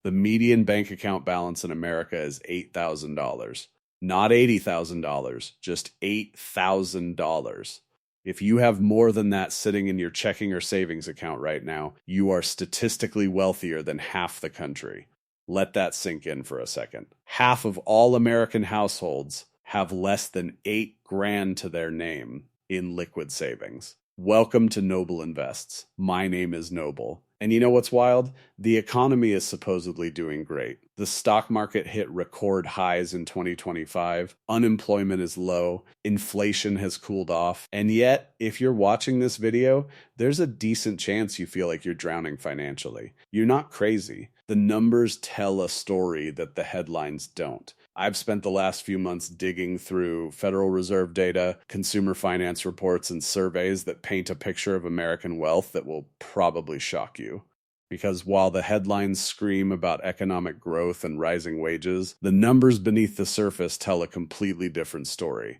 The median bank account balance in America is $8,000. Not $80,000, just $8,000. If you have more than that sitting in your checking or savings account right now, you are statistically wealthier than half the country. Let that sink in for a second. Half of all American households have less than 8 grand to their name in liquid savings. Welcome to Noble Invests. My name is Noble. And you know what's wild? The economy is supposedly doing great. The stock market hit record highs in 2025. Unemployment is low. Inflation has cooled off. And yet, if you're watching this video, there's a decent chance you feel like you're drowning financially. You're not crazy. The numbers tell a story that the headlines don't. I've spent the last few months digging through Federal Reserve data, consumer finance reports, and surveys that paint a picture of American wealth that will probably shock you. Because while the headlines scream about economic growth and rising wages, the numbers beneath the surface tell a completely different story.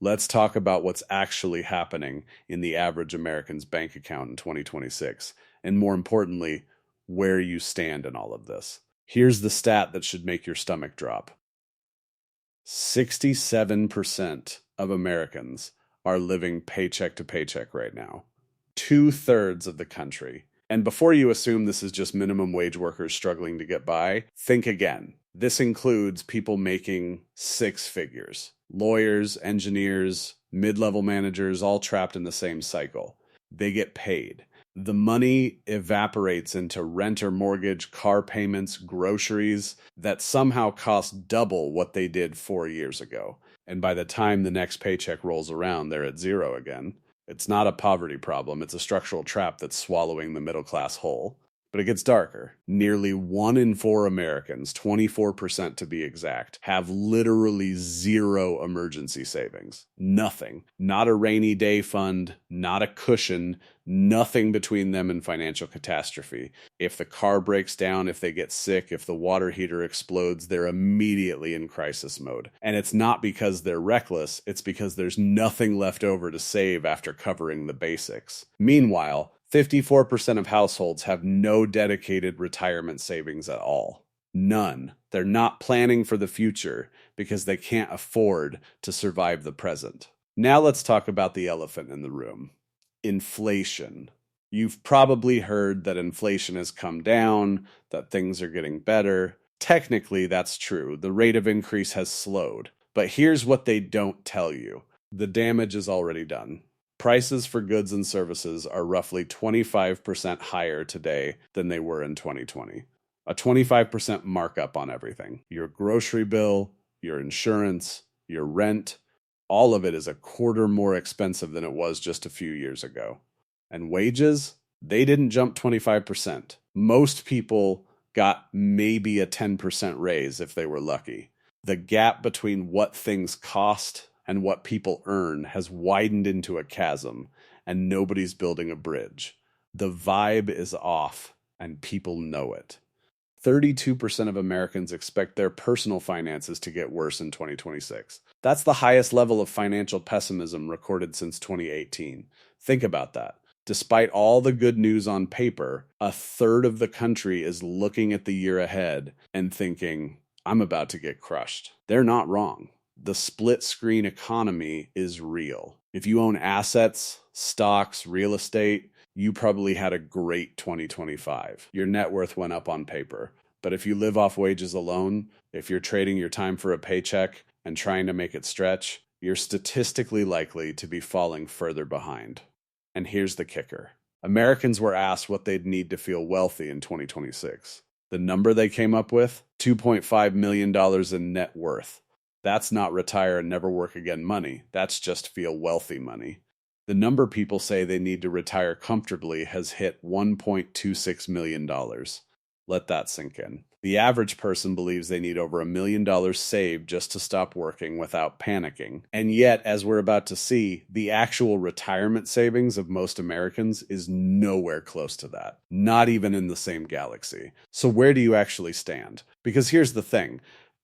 Let's talk about what's actually happening in the average American's bank account in 2026, and more importantly, where you stand in all of this. Here's the stat that should make your stomach drop. 67% of Americans are living paycheck to paycheck right now. 2/3 of the country. And before you assume this is just minimum wage workers struggling to get by, think again. This includes people making 6 figures. Lawyers, engineers, mid-level managers, all trapped in the same cycle. They get paid. The money evaporates into rent or mortgage, car payments, groceries that somehow cost double what they did 4 years ago. And by the time the next paycheck rolls around, they're at zero again. It's not a poverty problem, it's a structural trap that's swallowing the middle class whole. But it gets darker. Nearly 1 in 4 Americans, 24% to be exact, have literally zero emergency savings. Nothing. Not a rainy day fund, not a cushion, nothing between them and financial catastrophe. If the car breaks down, if they get sick, if the water heater explodes, they're immediately in crisis mode. And it's not because they're reckless, it's because there's nothing left over to save after covering the basics. Meanwhile, 54% of households have no dedicated retirement savings at all. None. They're not planning for the future because they can't afford to survive the present. Now let's talk about the elephant in the room. Inflation. You've probably heard that inflation has come down, that things are getting better. Technically, that's true. The rate of increase has slowed. But here's what they don't tell you. The damage is already done. Prices for goods and services are roughly 25% higher today than they were in 2020. A 25% markup on everything. Your grocery bill, your insurance, your rent, all of it is a quarter more expensive than it was just a few years ago. And wages, they didn't jump 25%. Most people got maybe a 10% raise if they were lucky. The gap between what things cost and what people earn has widened into a chasm, and nobody's building a bridge. The vibe is off, and people know it. 32% of Americans expect their personal finances to get worse in 2026. That's the highest level of financial pessimism recorded since 2018. Think about that. Despite all the good news on paper, 1/3 of the country is looking at the year ahead and thinking, I'm about to get crushed. They're not wrong. The split screen economy is real. If you own assets, stocks, real estate, you probably had a great 2025. Your net worth went up on paper. But if you live off wages alone, if you're trading your time for a paycheck and trying to make it stretch, you're statistically likely to be falling further behind. And here's the kicker. Americans were asked what they'd need to feel wealthy in 2026. The number they came up with, $2.5 million in net worth. That's not retire and never work again money. That's just feel wealthy money. The number people say they need to retire comfortably has hit $1.26 million. Let that sink in. The average person believes they need over $1 million saved just to stop working without panicking. And yet, as we're about to see, the actual retirement savings of most Americans is nowhere close to that. Not even in the same galaxy. So where do you actually stand? Because here's the thing.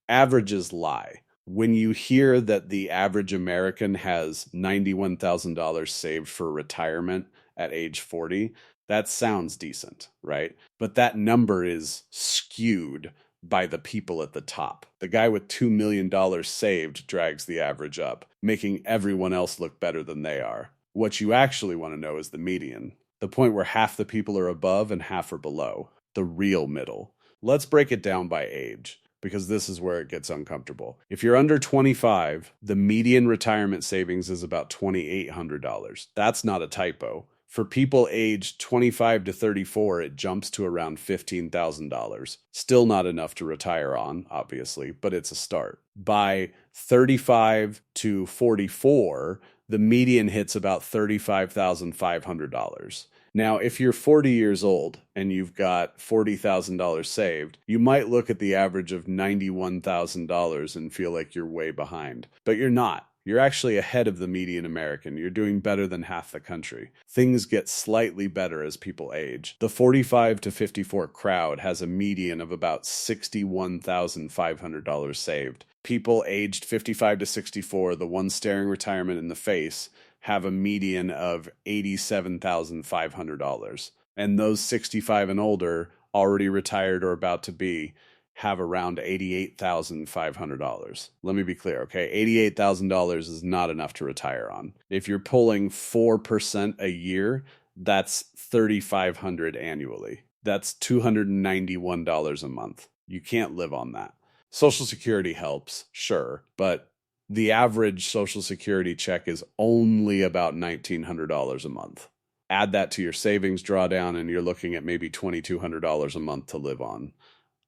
Averages lie. When you hear that the average American has $91,000 saved for retirement at age 40, That sounds decent, right? But that number is skewed by the people at the top. The guy with $2 million saved drags the average up, making everyone else look better than they are. What you actually want to know is the median, the point where half the people are above and half are below, the real middle. Let's break it down by age, because this is where it gets uncomfortable. If you're under 25, the median retirement savings is about $2,800. That's not a typo. For people aged 25 to 34, it jumps to around $15,000. Still not enough to retire on, obviously, but it's a start. By 35 to 44, the median hits about $35,500. Now, if you're 40 years old and you've got $40,000 saved, you might look at the average of $91,000 and feel like you're way behind. But you're not. You're actually ahead of the median American. You're doing better than half the country. Things get slightly better as people age. The 45 to 54 crowd has a median of about $61,500 saved. People aged 55 to 64, the ones staring retirement in the face, have a median of $87,500. And those 65 and older, already retired or about to be, have around $88,500. Let me be clear, okay? $88,000 is not enough to retire on. If you're pulling 4% a year, that's $3,500 annually. That's $291 a month. You can't live on that. Social Security helps, sure, but the average Social Security check is only about $1,900 a month. Add that to your savings drawdown, and you're looking at maybe $2,200 a month to live on.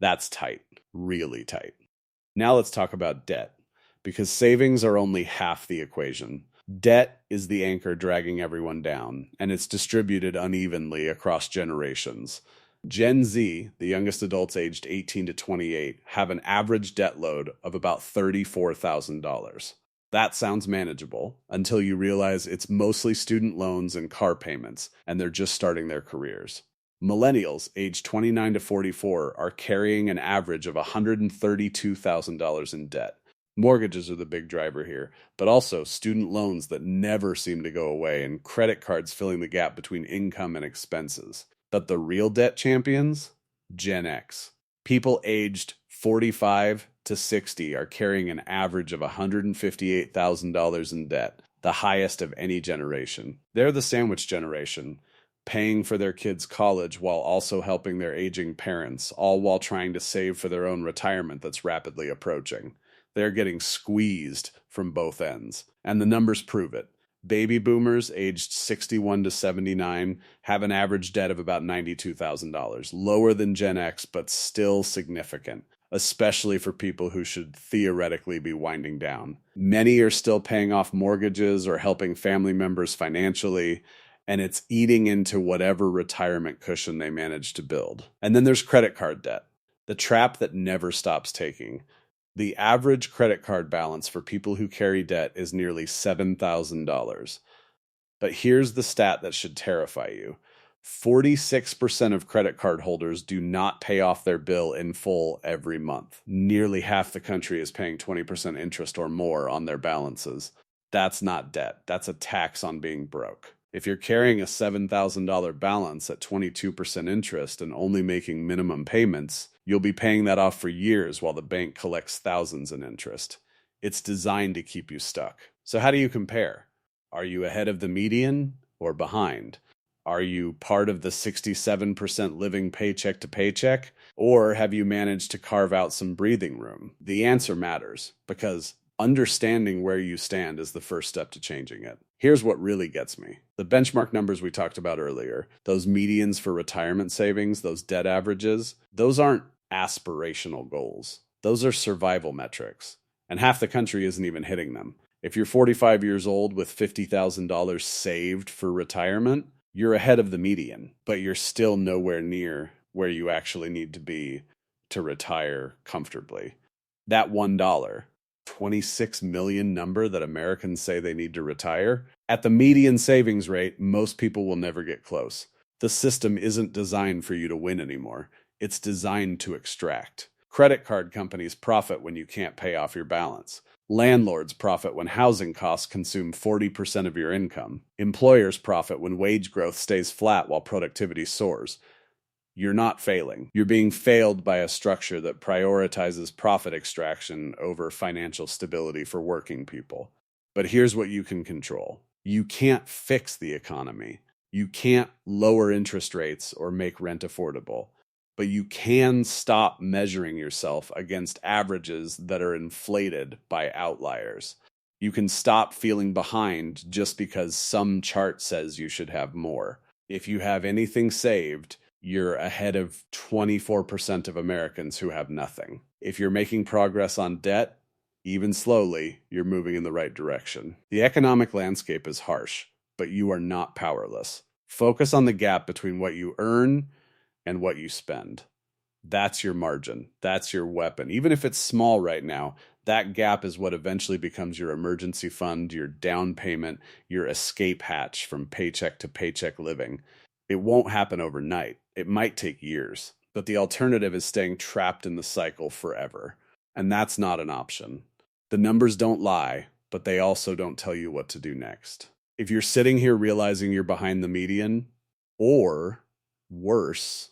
That's tight, really tight. Now let's talk about debt, because savings are only half the equation. Debt is the anchor dragging everyone down, and it's distributed unevenly across generations. Gen Z, the youngest adults aged 18 to 28, have an average debt load of about $34,000. That sounds manageable until you realize it's mostly student loans and car payments, and they're just starting their careers. Millennials, aged 29 to 44, are carrying an average of $132,000 in debt. Mortgages are the big driver here, but also student loans that never seem to go away and credit cards filling the gap between income and expenses. But the real debt champions? Gen X. People aged 45 to 60 are carrying an average of $158,000 in debt, the highest of any generation. They're the sandwich generation, paying for their kids' college while also helping their aging parents, all while trying to save for their own retirement that's rapidly approaching. They're getting squeezed from both ends, and the numbers prove it. Baby boomers aged 61 to 79 have an average debt of about $92,000, lower than Gen X, but still significant, especially for people who should theoretically be winding down. Many are still paying off mortgages or helping family members financially, and it's eating into whatever retirement cushion they manage to build. And then there's credit card debt, the trap that never stops taking. The average credit card balance for people who carry debt is nearly $7,000. But here's the stat that should terrify you. 46% of credit card holders do not pay off their bill in full every month. Nearly half the country is paying 20% interest or more on their balances. That's not debt. That's a tax on being broke. If you're carrying a $7,000 balance at 22% interest and only making minimum payments, you'll be paying that off for years while the bank collects thousands in interest. It's designed to keep you stuck. So how do you compare? Are you ahead of the median or behind? Are you part of the 67% living paycheck to paycheck? Or have you managed to carve out some breathing room? The answer matters, because understanding where you stand is the first step to changing it. Here's what really gets me. The benchmark numbers we talked about earlier, those medians for retirement savings, those debt averages, those aren't aspirational goals. Those are survival metrics. And half the country isn't even hitting them. If you're 45 years old with $50,000 saved for retirement, you're ahead of the median, but you're still nowhere near where you actually need to be to retire comfortably. That $1, 26 million number that Americans say they need to retire, at the median savings rate, most people will never get close. The system isn't designed for you to win anymore. It's designed to extract. Credit card companies profit when you can't pay off your balance. Landlords profit when housing costs consume 40% of your income. Employers profit when wage growth stays flat while productivity soars. You're not failing. You're being failed by a structure that prioritizes profit extraction over financial stability for working people. But here's what you can control. You can't fix the economy. You can't lower interest rates or make rent affordable. But you can stop measuring yourself against averages that are inflated by outliers. You can stop feeling behind just because some chart says you should have more. If you have anything saved, you're ahead of 24% of Americans who have nothing. If you're making progress on debt, even slowly, you're moving in the right direction. The economic landscape is harsh, but you are not powerless. Focus on the gap between what you earn and what you spend. That's your margin. That's your weapon. Even if it's small right now, that gap is what eventually becomes your emergency fund, your down payment, your escape hatch from paycheck to paycheck living. It won't happen overnight. It might take years, but the alternative is staying trapped in the cycle forever. And that's not an option. The numbers don't lie, but they also don't tell you what to do next. If you're sitting here realizing you're behind the median, or worse,